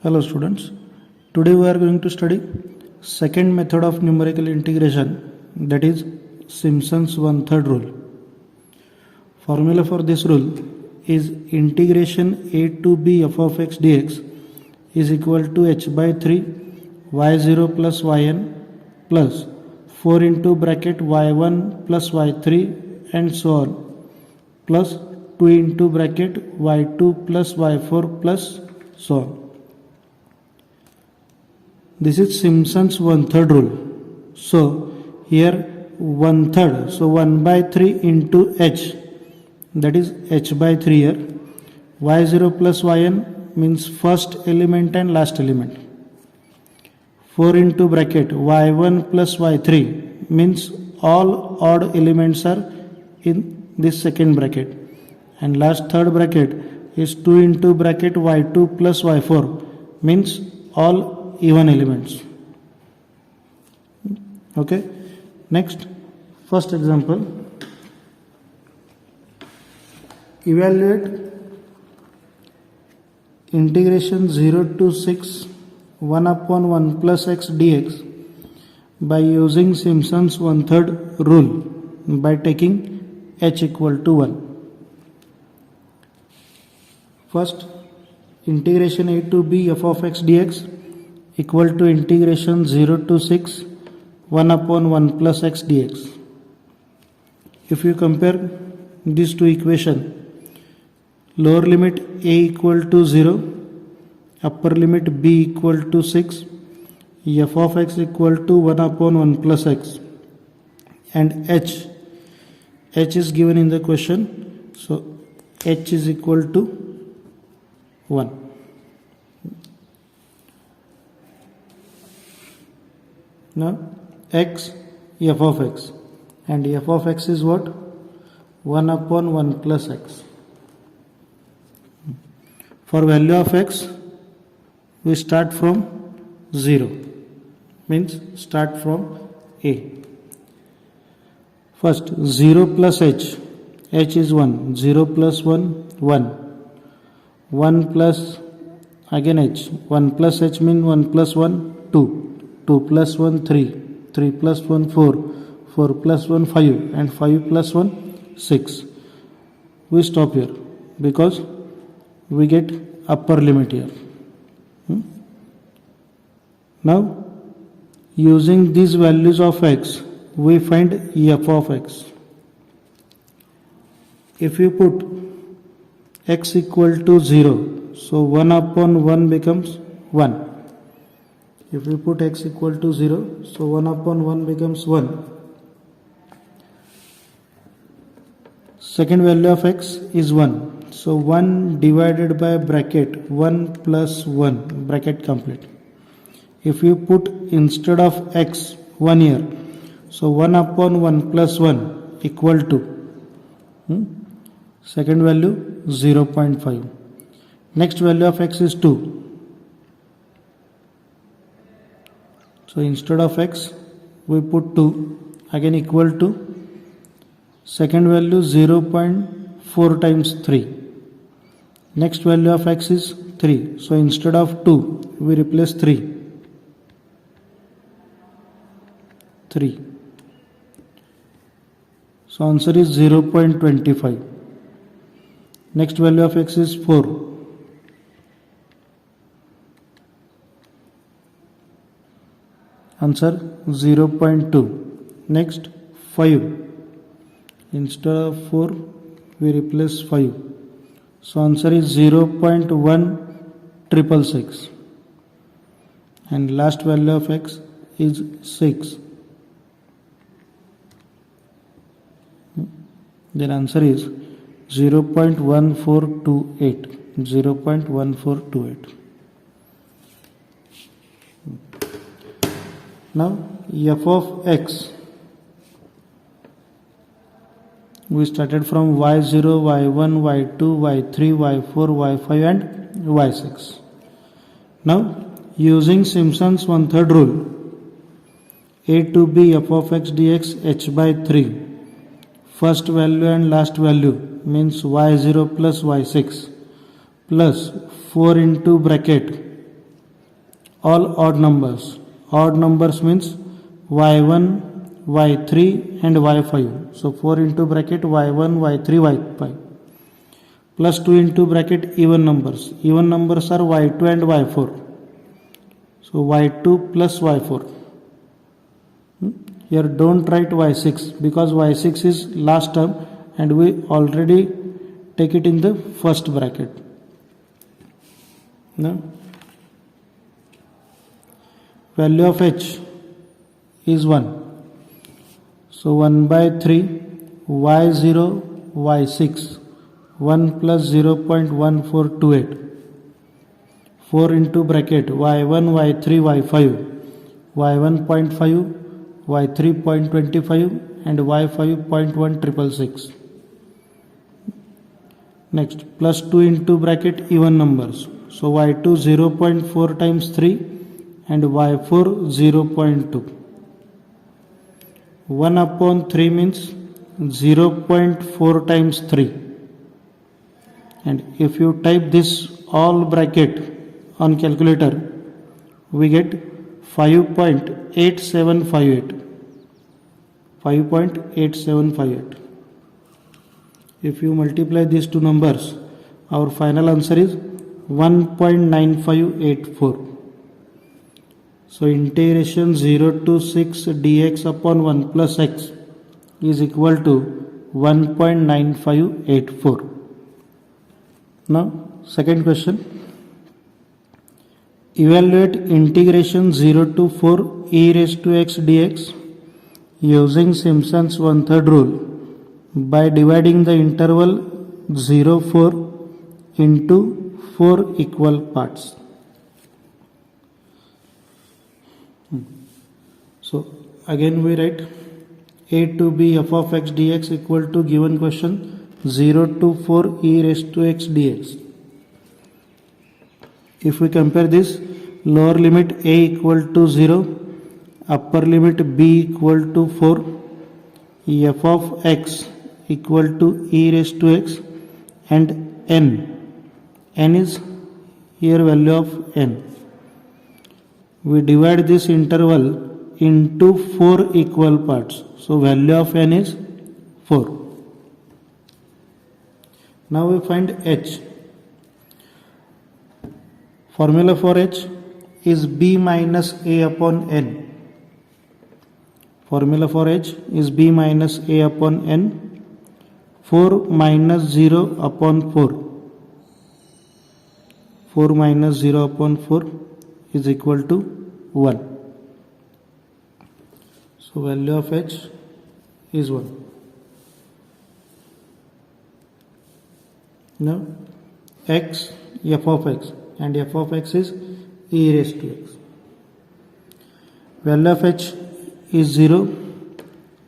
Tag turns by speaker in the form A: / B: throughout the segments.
A: Hello students, today we are going to study second method of numerical integration, that is Simpson's one-third rule. Formula for this rule is integration a to b f of x dx is equal to h by 3 y0 plus yn plus 4 into bracket y1 plus y3 and so on plus 2 into bracket y2 plus y4 plus so on. This is Simpson's one-third rule. So here one-third, so 1 by 3 into h, that is h by 3 here. y0 plus yn means first element and last element. 4 into bracket y1 plus y3 means all odd elements are in this second bracket. And last third bracket is 2 into bracket y2 plus y4 means all even elements. Okay, next, first example, evaluate integration 0 to 6 1 upon 1 plus x dx by using Simpson's one-third rule by taking h equal to 1. First, integration a to b f of x dx equal to integration 0 to 6 1 upon 1 plus x dx. If you compare these two equations, lower limit a equal to 0, upper limit b equal to 6, f of x equal to 1 upon 1 plus x, and h is given in the question, so h is equal to 1. Now x, f of x, and f of x is what? 1 upon 1 plus x. For value of x, we start from 0, means start from a. First 0 plus h is 1, 0 plus 1, 1, 1 plus again h, 1 plus h means 1 plus 1, 2, 2 plus 1 3, 3 plus 1 4, 4 plus 1 5, and 5 plus 1 6. We stop here because we get upper limit here. Now using these values of x, we find f of x. If you put x equal to 0, so 1 upon 1 becomes 1. If we put x equal to 0, so 1 upon 1 becomes 1. Second value of x is 1. So 1 divided by bracket 1 plus 1, bracket complete. If you put instead of x 1 here, so 1 upon 1 plus 1 equal to second value 0.5. Next value of x is 2. So instead of x, we put 2, again equal to second value 0.4 times 3. Next value of x is 3. So instead of 2, we replace 3. 3. So answer is 0.25. Next value of x is 4. Answer 0.2. Next 5. Instead of 4, we replace 5. So answer is 0.1666. And last value of x is 6. Then answer is 0.1428. 0.1428. Now f of x, we started from y0, y1, y2, y3, y4, y5 and y6. Now using Simpson's one-third rule, a to b f of x dx h by 3, first value and last value means y0 plus y6 plus 4 into bracket all odd numbers. Odd numbers means y1, y3 and y5. So 4 into bracket y1, y3, y5 plus 2 into bracket even numbers. Even numbers are y2 and y4. So y2 plus y4. Here don't write y6 because y6 is last term and we already take it in the first bracket. Now value of h is 1. So 1 by 3 y0 y6 1 plus 0.1428 4 into bracket y1 y3 y5 y1.5 y3.25 and y5.1666. Next plus 2 into bracket even numbers. So y2 0.4 times 3 and y4 0.2. 1 upon 3 means 0.4 times 3. And if you type this all bracket on calculator, we get 5.8758. 5.8758. If you multiply these two numbers, our final answer is 1.9584. So integration 0 to 6 dx upon 1 plus x is equal to 1.9584. Now second question. Evaluate integration 0 to 4 e raised to x dx using Simpson's 1/3 rule by dividing the interval 0, 4 into 4 equal parts. So again we write a to b f of x dx equal to given question 0 to 4 e raised to x dx. If we compare this, lower limit a equal to 0, upper limit b equal to 4, f of x equal to e raised to x and n. N is here value of n. We divide this interval into 4 equal parts. So value of n is 4. Now we find h. Formula for h is b minus a upon n. Formula for h is b minus a upon n. 4 minus 0 upon 4. 4 minus 0 upon 4 is equal to 1. So value of h is 1. Now x, f of x, and f of x is e raised to x. Value of h is 0.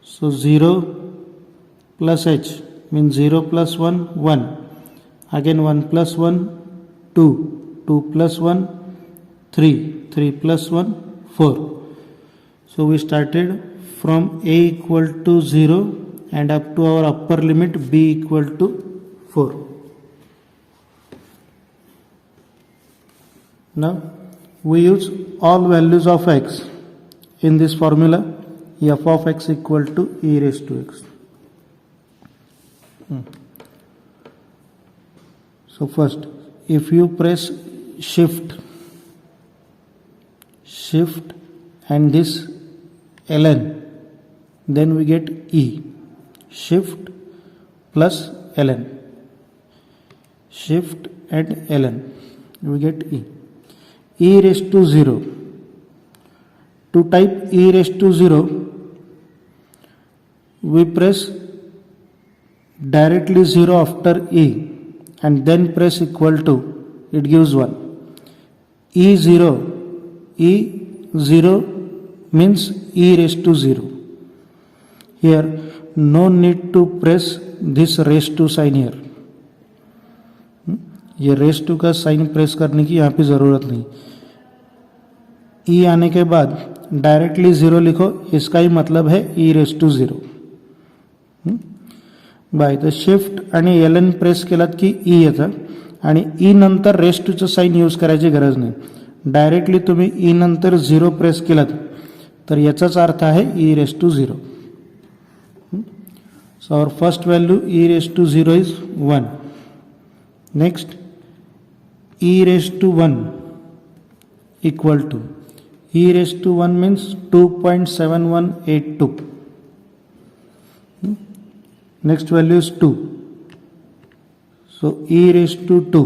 A: So 0 plus h means 0 plus 1, 1. Again 1 plus 1, 2. 2 plus 1, 3. 3 plus 1, 4. So we started from a equal to 0 and up to our upper limit b equal to 4. Now we use all values of x in this formula, f of x equal to e raised to x. So first, if you press shift and this ln, then we get e. Shift plus ln. Shift and ln, we get e. E raised to 0. To type e raised to 0, we press directly 0 after e and then press equal to, it gives 1. E0 means e raised to 0. Here no need to press this raised to sign here. ये raise to का sign press करने की यहाँ पे ज़रूरत नहीं. ई आने के बाद डायरेक्टली 0 लिखो, इसका ही मतलब है ई रेस टू 0. बाय तर शिफ्ट आणि एल एन प्रेस केलात की ई येतं आणि ई नंतर रेस टूचं साईन यूज करायची गरज नाही. डायरेक्टली तुम्ही ई नंतर 0 प्रेस केलात तर याचाच अर्थ आहे E raise to 0. So our first value E raise to 0 is 1. Next e raised to 1 equal to e raised to 1 means 2.7182. Next value is 2. So e raised to 2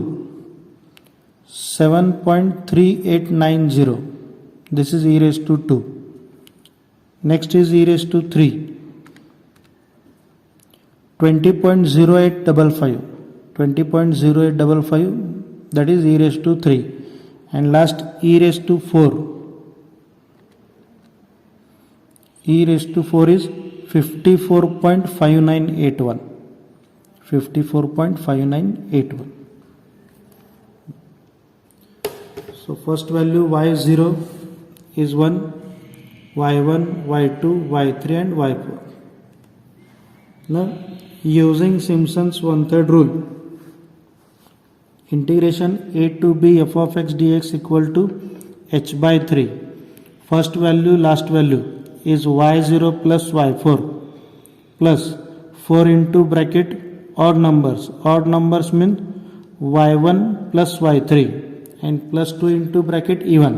A: 7.3890. This is e raised to 2. Next is e raised to 3 20.0855. 20.0855, that is e raised to 3. And last e raised to 4. E raised to 4 is 54.5981. 54.5981. So first value y0 is 1, y1, y2, y3 and y4. Now using Simpson's 1/3 rule, integration a to b f of x dx equal to h by 3. First value, last value is y0 plus y4 plus 4 into bracket odd numbers. Odd numbers mean y1 plus y3 and plus 2 into bracket even.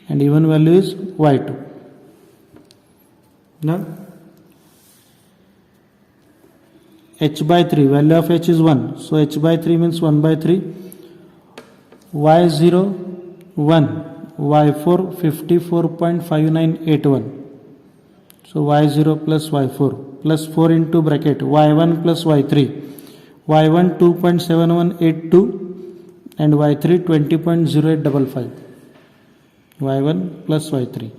A: And even value is y2. Now h by 3, value of h is 1, so h by 3 means 1 by 3. y0 1, y4 54.5981. So y0 plus y4 plus 4 into bracket y1 plus y3. y1 2.7182 and y3 20.0855. y1 plus y3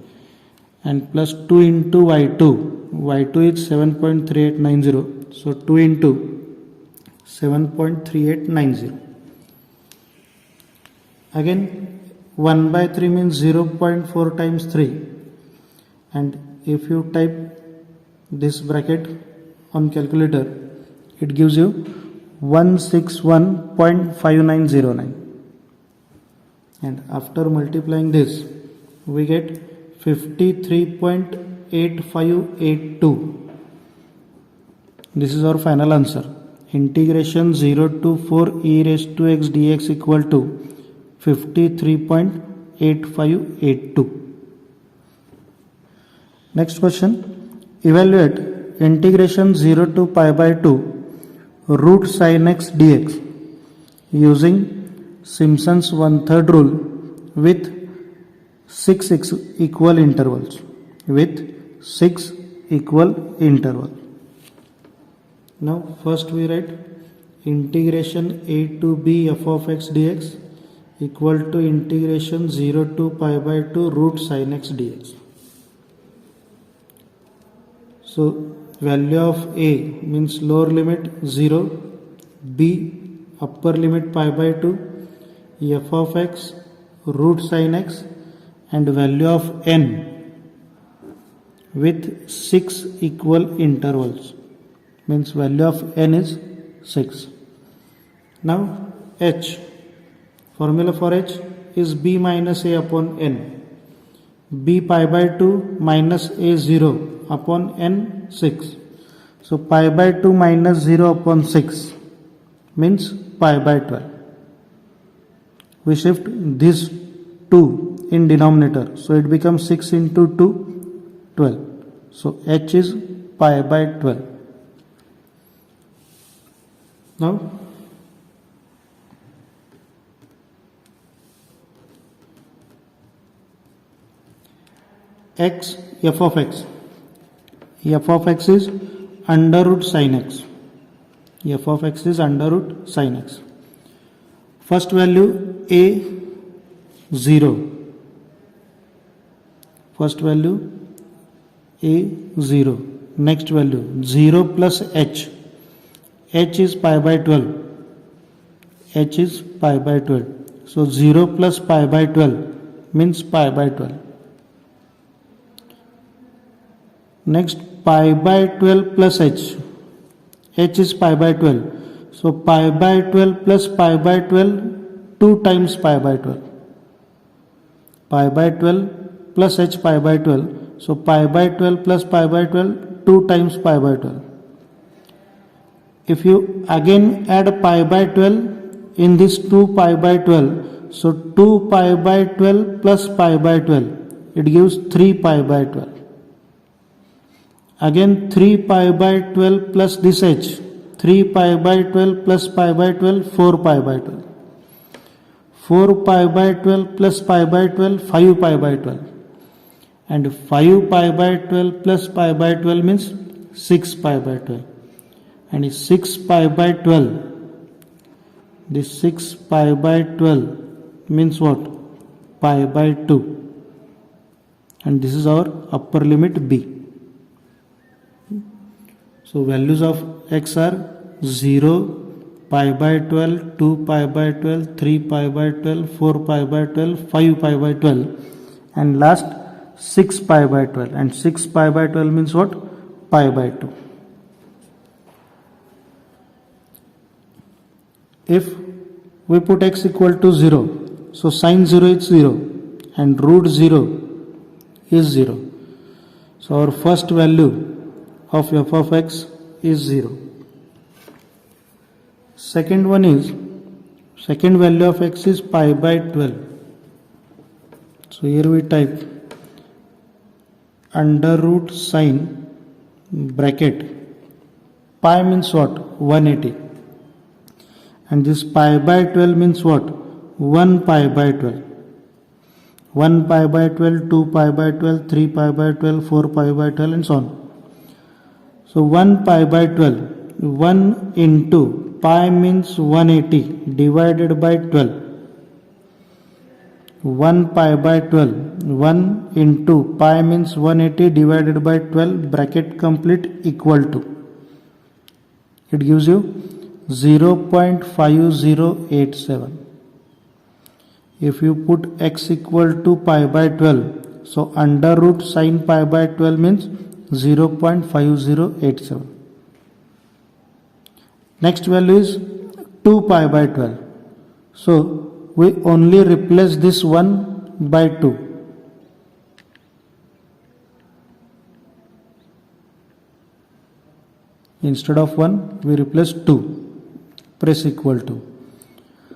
A: and plus 2 into y2. y2 is 7.3890. So 2 into 7.3890. Again 1 by 3 means 0.4 times 3. And if you type this bracket on calculator, it gives you 161.5909. And after multiplying this, we get 53.8582. This is our final answer. Integration 0 to 4 e raised to x dx equal to 53.8582. Next question. Evaluate integration 0 to pi by 2 root sin x dx using Simpson's 1/3 rule with 6 equal intervals. With 6 equal intervals. Now first we write integration a to b f of x dx equal to integration 0 to pi by 2 root sin x dx. So value of a means lower limit 0, b upper limit pi by 2, f of x root sin x and value of n with 6 equal intervals. Means value of n is 6. Now h, formula for h is b minus a upon n. b pi by 2 minus a 0 upon n 6. So pi by 2 minus 0 upon 6 means pi by 12. We shift this 2 in denominator, so it becomes 6 into 2, 12. So h is pi by 12. Now x, f of x. f of x is under root sin x. f of x is under root sin x. First value a 0. First value a 0. Next value 0 plus h. h is pi by 12. h is pi by 12. So 0 plus pi by 12 means pi by 12. Next pi by 12 plus h. h is pi by 12. So pi by 12 plus pi by 12, 2 times pi by 12. pi by 12 plus h pi by 12. So pi by 12 plus pi by 12, 2 times pi by 12. If you again add pi by 12 in this 2 pi by 12, so 2 pi by 12 plus pi by 12, it gives 3 pi by 12. Again 3 pi by 12 plus this h, 3 pi by 12 plus pi by 12, 4 pi by 12. 4 pi by 12 plus pi by 12, 5 pi by 12. And 5 pi by 12 plus pi by 12 means 6 pi by 12. And 6 pi by 12, this 6 pi by 12 means what? Pi by 2. And this is our upper limit b. So values of x are 0, pi by 12, 2 pi by 12, 3 pi by 12, 4 pi by 12, 5 pi by 12, and last 6 pi by 12. And 6 pi by 12 means what? Pi by 2. If we put x equal to 0, so sine 0 is 0 and root 0 is 0. So our first value of f of x is 0. Second one is, second value of x is pi by 12. So here we type under root sine bracket, pi means what? 180. And this pi by 12 means what? 1 pi by 12. 1 pi by 12, 2 pi by 12, 3 pi by 12, 4 pi by 12 and so on. So 1 pi by 12, 1 into pi means 180 divided by 12. 1 pi by 12, 1 into pi means 180 divided by 12, bracket complete, equal to. It gives you 0.5087. If you put x equal to pi by 12, so under root sine pi by 12 means 0.5087. Next value is 2 pi by 12. So we only replace this 1 by 2. Instead of 1, we replace 2. Press equal to.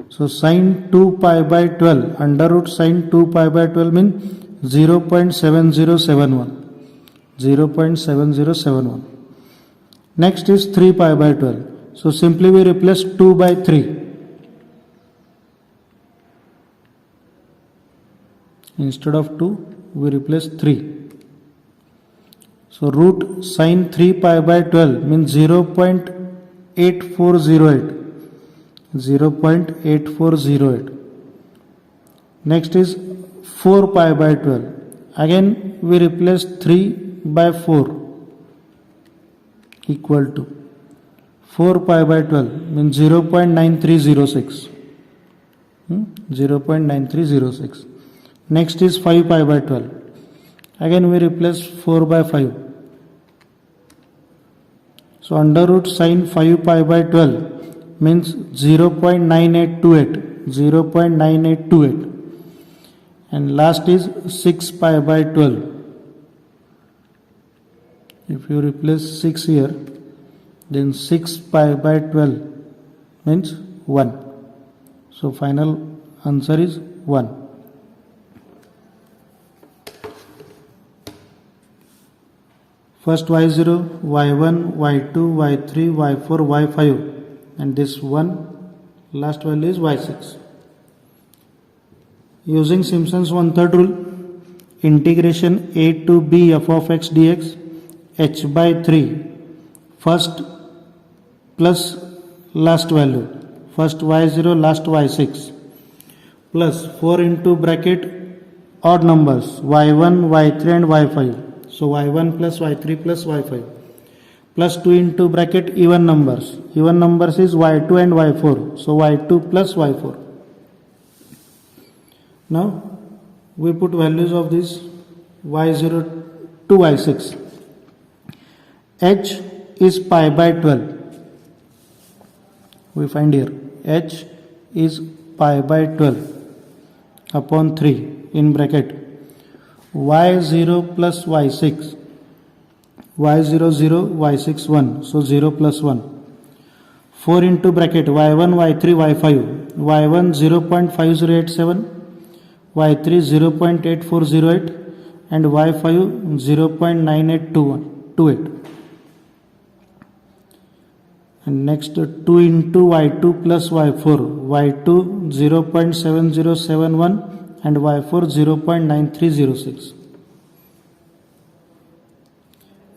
A: So sine 2 pi by 12, under root sine 2 pi by 12 means 0.7071. 0.7071. Next is 3 pi by 12. So simply we replace 2 by 3. Instead of 2, we replace 3. So root sine 3 pi by 12 means 0.8408. 0.8408. Next is 4 pi by 12. Again we replace 3 by 4 equal to 4 pi by 12 means 0.9306. 0.9306. Next is 5 pi by 12. Again we replace 4 by 5. So under root sine 5 pi by 12 means 0.9828. 0.9828. And last is 6 pi by 12. If you replace 6 here, then 6 pi by 12 means 1. So final answer is 1. First y0, y1, y2, y3, y4, y5, and this 1, last value is y6. Using Simpson's one-third rule, integration a to b f of x dx, h by 3, first plus last value, first y0, last y6, plus 4 into bracket odd numbers, y1, y3 and y5. So y1 plus y3 plus y5, plus 2 into bracket even numbers. Even numbers is y2 and y4. So y2 plus y4. Now we put values of this y0 to y6. H is pi by 12. We find here h is pi by 12 upon 3 in bracket y0 plus y6, y0 0, y6 1, so 0 plus 1. 4 into bracket y1 y3 y5, y1 0.5087, y3 0.8408 and y5 0.9828. And next 2 into y2 plus y4, y2 0.7071 and y4 0.9306.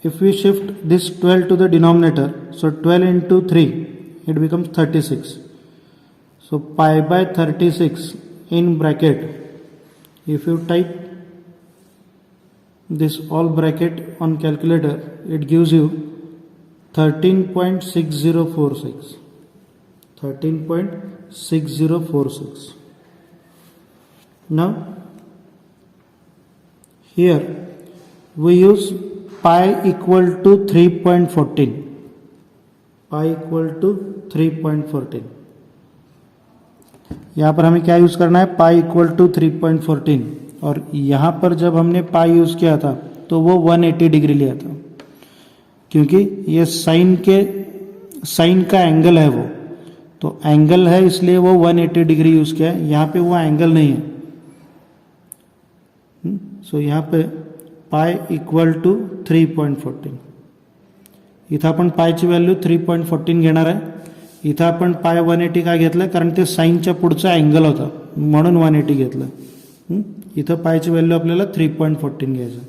A: If we shift this 12 to the denominator, so 12 into 3, it becomes 36. So pi by 36 in bracket, if you type this all bracket on calculator, it gives you 13.6046. 13.6046. Now here we use pi equal to 3.14. pi equal to 3.14. यहाँ पर हमें क्या use करना है, pi equal to 3.14, और यहाँ पर जब हमने पाई यूज किया था तो वो 180 डिग्री लिया था, क्योंकि ये साइन का एंगल है, वो तो एंगल है इसलिए वो 180 डिग्री यूज किया है. यहाँ पे वो एंगल नहीं है. सो यहाँ पे पाय इक्वल टू 3.14. इथं आपण पायची व्हॅल्यू 3.14 घेणार आहे. इथं आपण पाय 180 का घेतलं, कारण ते साईनच्या पुढचा अँगल होता म्हणून 180 घेतलं. इथं पायची व्हॅल्यू आपल्याला 3.14 घ्यायचं.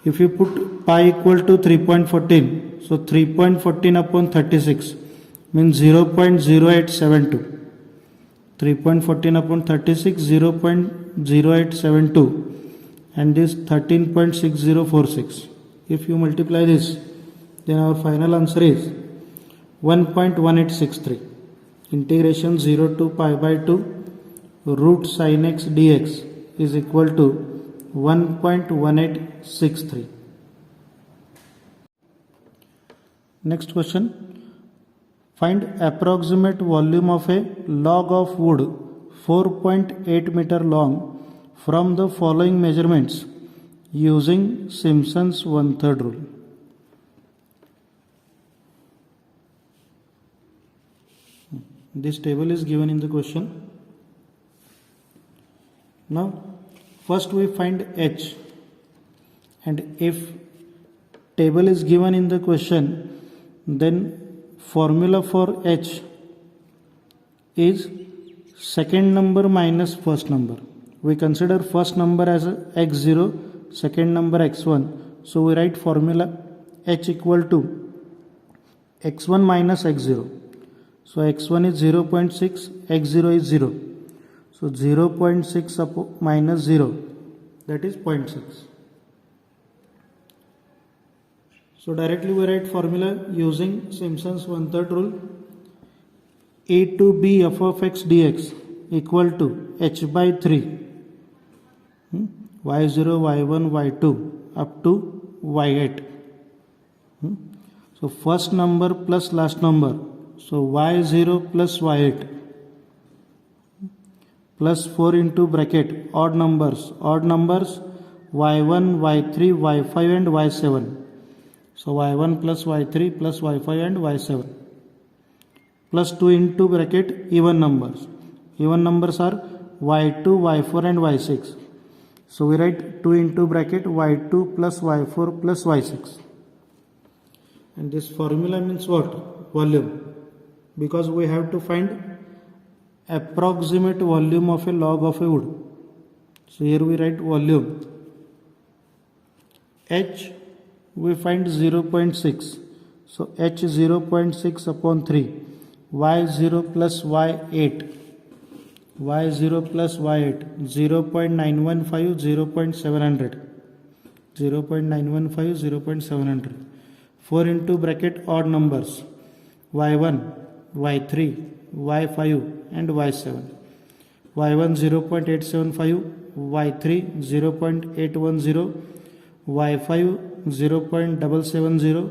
A: If you put pi equal to 3.14, so 3.14 upon 36 means 0.0872. 3.14 upon 36, 0.0872, and this 13.6046. If you multiply this, then our final answer is 1.1863. Integration 0 to pi by 2 root sin x dx is equal to 1.1863. Next question. Find approximate volume of a log of wood 4.8 meter long from the following measurements using Simpson's 1/3 rule. This table is given in the question. Now first we find h, and if table is given in the question, then formula for h is second number minus first number. We consider first number as x0, second number x1. So we write formula h equal to x1 minus x0. So x1 is 0.6, x0 is 0. So 0.6 minus 0, that is 0.6. So directly we write formula using Simpson's 1/3 rule. A to b f of x dx equal to h by 3 y0, y1, y2 up to y8. So first number plus last number. So y0 plus y8 plus 4 into bracket odd numbers y1, y3, y5 and y7. So y1 plus y3 plus y5 and y7 plus 2 into bracket even numbers. Even numbers are y2, y4 and y6. So we write 2 into bracket y2 plus y4 plus y6. And this formula means what? Volume. Because we have to find approximate volume of a log of a wood. So here we write volume. H we find 0.6. So h 0.6 upon 3. y0 plus y8. y0 plus y8. 0.915, 0.700. 0.915, 0.700. 4 into bracket odd numbers. y1, y3, y5 and y7. y1 0.875, y3 0.810, y5 0.770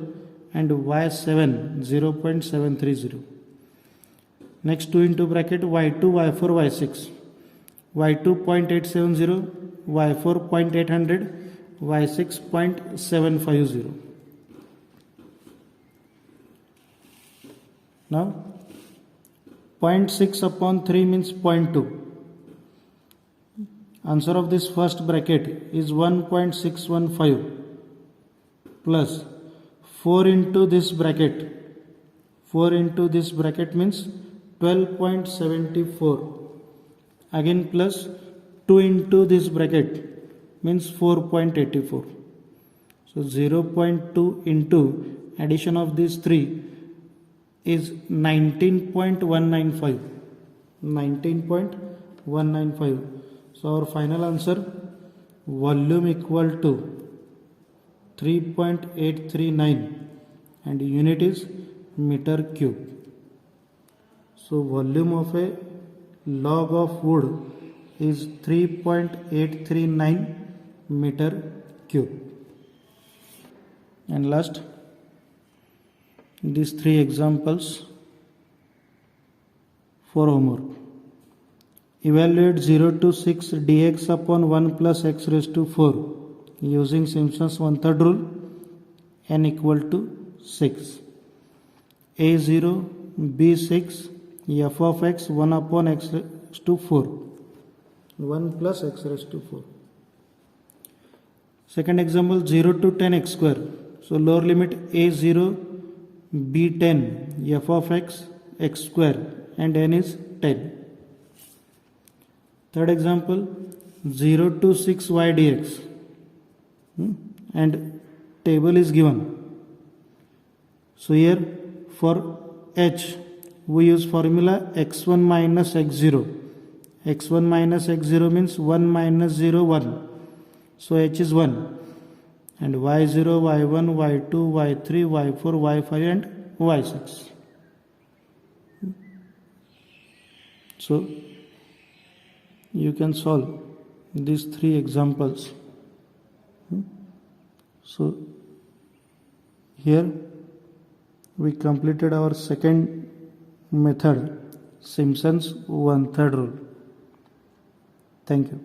A: and y7 0.730. Next 2 into bracket y2, y4, y6. y2 0.870, y4 0.800, y6 0.750. Now 0.6 upon 3 means 0.2. Answer of this first bracket is 1.615 plus 4 into this bracket. 4 into this bracket means 12.74. Again plus 2 into this bracket means 4.84. So 0.2 into addition of these 3 is 19.195. 19.195. So our final answer, volume equal to 3.839 and unit is meter cube. So volume of a log of wood is 3.839 meter cube. And last, these 3 examples for homework. Evaluate 0 to 6 dx upon 1 plus x raised to 4 using Simpson's 1/3 rule, n equal to 6. A0, B6, f of x 1 upon x raised to 4. 1 plus x raised to 4. Second example, 0 to 10 x square. So lower limit A0, B10, f of x, x square and n is 10. Third example, 0 to 6y dx and table is given. So here for h we use formula x1 minus x0. x1 minus x0 means 1 minus 0, 1. So h is 1. And y0, y1, y2, y3, y4, y5 and y6. So you can solve these 3 examples. So here we completed our second method, Simpson's 1/3 rule. Thank you.